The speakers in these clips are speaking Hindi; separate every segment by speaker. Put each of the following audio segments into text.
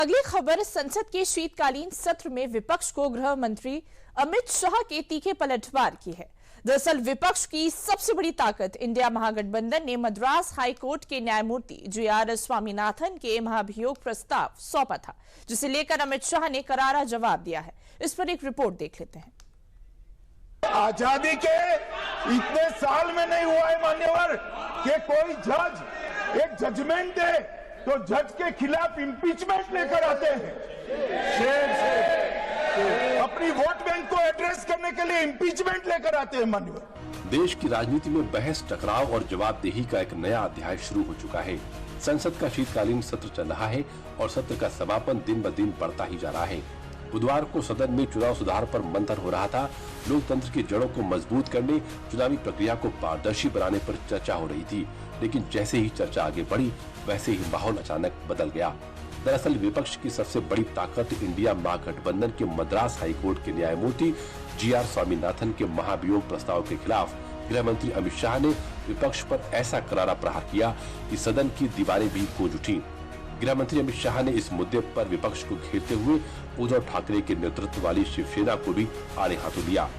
Speaker 1: अगली खबर, संसद के शीतकालीन सत्र में विपक्ष को गृह मंत्री अमित शाह के तीखे पलटवार की है। दरअसल विपक्ष की सबसे बड़ी ताकत इंडिया महागठबंधन ने मद्रास हाईकोर्ट के न्यायमूर्ति जी.आर. स्वामीनाथन के महाभियोग प्रस्ताव सौंपा था, जिसे लेकर अमित शाह ने करारा जवाब दिया है। इस पर एक रिपोर्ट देख लेते हैं।
Speaker 2: आजादी के इतने साल में नहीं हुआ है मान्यवर कि कोई जज एक जजमेंट दे तो जज के खिलाफ इंपीचमेंट लेकर आते हैं। शेर से अपनी वोट बैंक को एड्रेस करने के लिए इंपीचमेंट लेकर आते हैं मान्यवर।
Speaker 3: देश की राजनीति में बहस, टकराव और जवाबदेही का एक नया अध्याय शुरू हो चुका है। संसद का शीतकालीन सत्र चल रहा है और सत्र का समापन दिन ब दिन बढ़ता ही जा रहा है। बुधवार को सदन में चुनाव सुधार पर मंथन हो रहा था। लोकतंत्र की जड़ों को मजबूत करने, चुनावी प्रक्रिया को पारदर्शी बनाने पर चर्चा हो रही थी, लेकिन जैसे ही चर्चा आगे बढ़ी वैसे ही माहौल अचानक बदल गया। दरअसल विपक्ष की सबसे बड़ी ताकत इंडिया महागठबंधन के मद्रास हाईकोर्ट के न्यायमूर्ति जी.आर. स्वामीनाथन के महाभियोग प्रस्ताव के खिलाफ गृह मंत्री अमित शाह ने विपक्ष पर ऐसा करारा प्रहार किया कि सदन की दीवारें भी गूंज उठी। गृह मंत्री अमित शाह ने इस मुद्दे पर विपक्ष को घेरते हुए उद्धव ठाकरे के नेतृत्व वाली शिवसेना को भी आड़े हाथों लिया।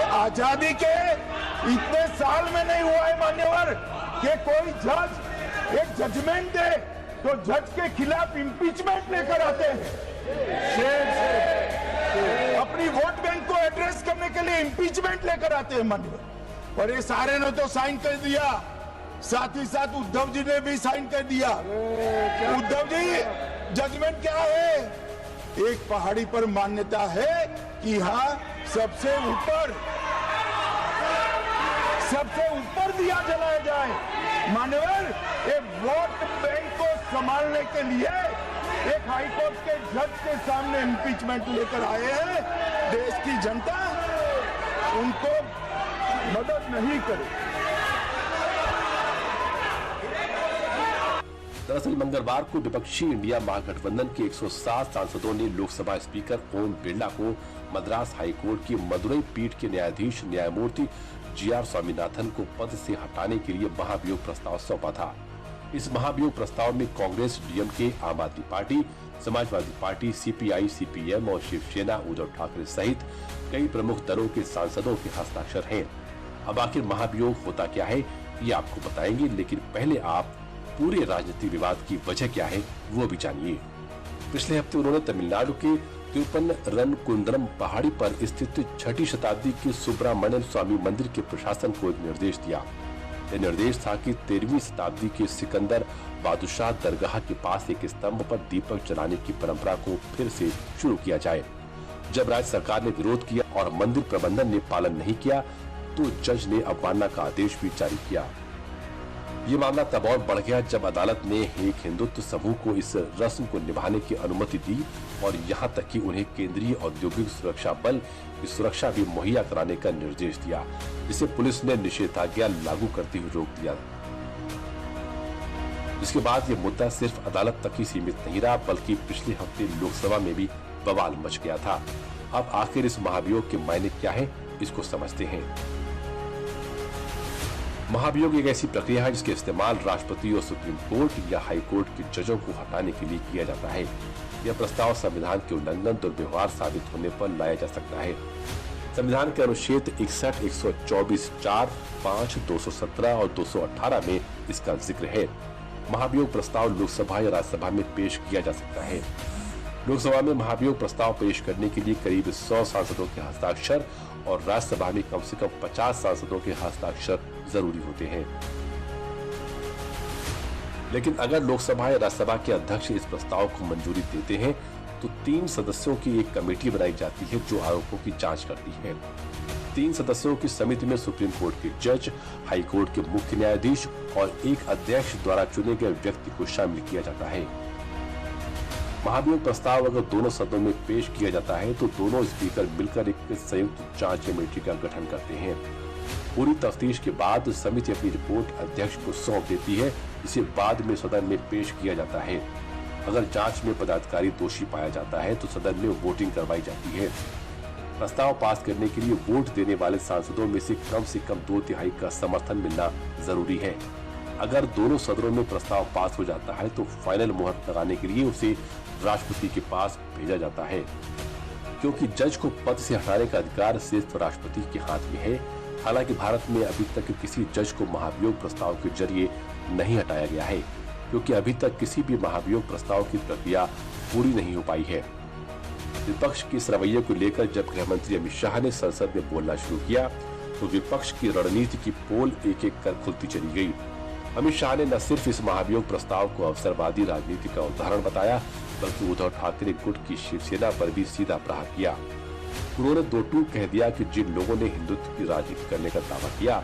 Speaker 2: आजादी के इतने साल में नहीं हुआ है मान्यवर कि कोई जज एक जजमेंट दे तो जज के खिलाफ इंपीचमेंट लेकर आते हैं। शेर से अपनी वोट बैंक को एड्रेस करने के लिए इंपीचमेंट लेकर आते हैं मान्यवर। और ये सारे ने तो साइन कर दिया, साथ ही साथ उद्धव जी ने भी साइन कर दिया। उद्धव जी, जजमेंट क्या है? एक पहाड़ी पर मान्यता है कि हाँ सबसे ऊपर दिया जलाया जाए। मान्यवर, एक वोट बैंक को संभालने के लिए एक हाईकोर्ट के जज के सामने इंपीचमेंट लेकर आए हैं। देश की जनता उनको मदद नहीं करे।
Speaker 3: दरअसल मंगलवार को विपक्षी इंडिया महागठबंधन के 107 सांसदों ने लोकसभा स्पीकर ओम बिरला को मद्रास हाईकोर्ट की मदुरई पीठ के न्यायाधीश न्यायमूर्ति जी.आर. स्वामीनाथन को पद से हटाने के लिए महाभियोग प्रस्ताव सौंपा था। इस महाभियोग प्रस्ताव में कांग्रेस, डीएमके, आम आदमी party, Samajwadi party, CPI, CPM और शिवसेना, उद्धव ठाकरे सहित कई प्रमुख दलों के सांसदों के हस्ताक्षर हैं। अब आखिर महाभियोग होता क्या है ये आपको बताएंगे, लेकिन पहले आप पूरे राजनीतिक विवाद की वजह क्या है वो भी जानिए। पिछले हफ्ते उन्होंने तमिलनाडु के तिरुपन्नकुंद्रम पहाड़ी पर स्थित 6वीं शताब्दी के सुब्रमण्यम स्वामी मंदिर के प्रशासन को एक निर्देश दिया। यह निर्देश था कि 13वीं शताब्दी के सिकंदर बादशाह दरगाह के पास एक स्तंभ पर दीपक जलाने की परंपरा को फिर से शुरू किया जाए। जब राज्य सरकार ने विरोध किया और मंदिर प्रबंधन ने पालन नहीं किया तो जज ने अवमानना का आदेश भी जारी किया। ये मामला तब और बढ़ गया जब अदालत ने एक हिंदुत्व समूह को इस रस्म को निभाने की अनुमति दी और यहाँ तक कि उन्हें केंद्रीय औद्योगिक सुरक्षा बल की सुरक्षा भी मुहैया कराने का निर्देश दिया, जिसे पुलिस ने निषेधाज्ञा लागू करते हुए रोक दिया। इसके बाद ये मुद्दा सिर्फ अदालत तक ही सीमित नहीं रहा, बल्कि पिछले हफ्ते लोकसभा में भी बवाल मच गया था। अब आखिर इस महाभियोग के मायने क्या है, इसको समझते हैं। महाभियोग एक ऐसी प्रक्रिया है जिसके इस्तेमाल राष्ट्रपति और सुप्रीम कोर्ट या हाई कोर्ट के जजों को हटाने के लिए किया जाता है। यह प्रस्ताव संविधान के उल्लंघन, दुर्व्यवहार साबित होने पर लाया जा सकता है। संविधान के अनुच्छेद 61, 124, 4, 5, 217 और 218 में इसका जिक्र है। महाभियोग प्रस्ताव लोकसभा या राज्यसभा में पेश किया जा सकता है। लोकसभा में महाभियोग प्रस्ताव पेश करने के लिए करीब 100 सांसदों के हस्ताक्षर और राज्यसभा में कम से कम 50 सांसदों के हस्ताक्षर जरूरी होते हैं। लेकिन अगर लोकसभा या राज्यसभा के अध्यक्ष इस प्रस्ताव को मंजूरी देते हैं तो 3 सदस्यों की एक कमेटी बनाई जाती है जो आरोपों की जांच करती है। 3 सदस्यों की समिति में सुप्रीम कोर्ट के जज, हाई कोर्ट के मुख्य न्यायाधीश और एक अध्यक्ष द्वारा चुने गए व्यक्ति को शामिल किया जाता है। महाभियोग प्रस्ताव अगर दोनों सदनों में पेश किया जाता है तो दोनों स्पीकर मिलकर एक संयुक्त जांच कमेटी का गठन करते हैं। पूरी तफ्तीश के बाद समिति अपनी रिपोर्ट अध्यक्ष को सौंप देती है, जिसे बाद में सदन में पेश किया जाता है। अगर जांच में पदाधिकारी दोषी पाया जाता है तो सदन में वोटिंग करवाई जाती है। प्रस्ताव पास करने के लिए वोट देने वाले सांसदों में से कम 2/3 का समर्थन मिलना जरूरी है। अगर दोनों सदनों में प्रस्ताव पास हो जाता है तो फाइनल मुहर लगाने के लिए उसे राष्ट्रपति के पास भेजा जाता है, क्योंकि जज को पद से हटाने का अधिकार सिर्फ राष्ट्रपति के हाथ में है। हालांकि भारत में अभी तक किसी जज को महाभियोग प्रस्ताव के जरिए नहीं हटाया गया है, क्योंकि अभी तक किसी भी महाभियोग प्रस्ताव की प्रक्रिया पूरी नहीं हो पाई है। विपक्ष के इस रवैये को लेकर जब गृह मंत्री अमित शाह ने संसद में बोलना शुरू किया तो विपक्ष की रणनीति की पोल एक एक कर खुलती चली गई। अमित शाह ने न सिर्फ इस महाभियोग प्रस्ताव को अवसरवादी राजनीति का उदाहरण बताया, बल्कि उद्धव ठाकरे गुट की शिवसेना पर भी सीधा प्रहार किया। उन्होंने दो टूक कह दिया कि जिन लोगों ने हिंदुत्व की राजनीति करने का दावा किया,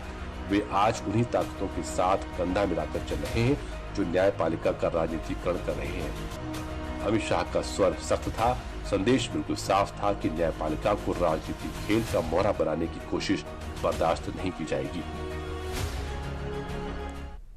Speaker 3: वे आज उन्हीं ताकतों के साथ कंधा मिलाकर चल रहे हैं जो न्यायपालिका का राजनीतिकरण कर रहे हैं। अमित शाह का स्वर सख्त था, संदेश बिल्कुल साफ था कि न्यायपालिका को राजनीतिक खेल का मोहरा बनाने की कोशिश बर्दाश्त नहीं की जाएगी।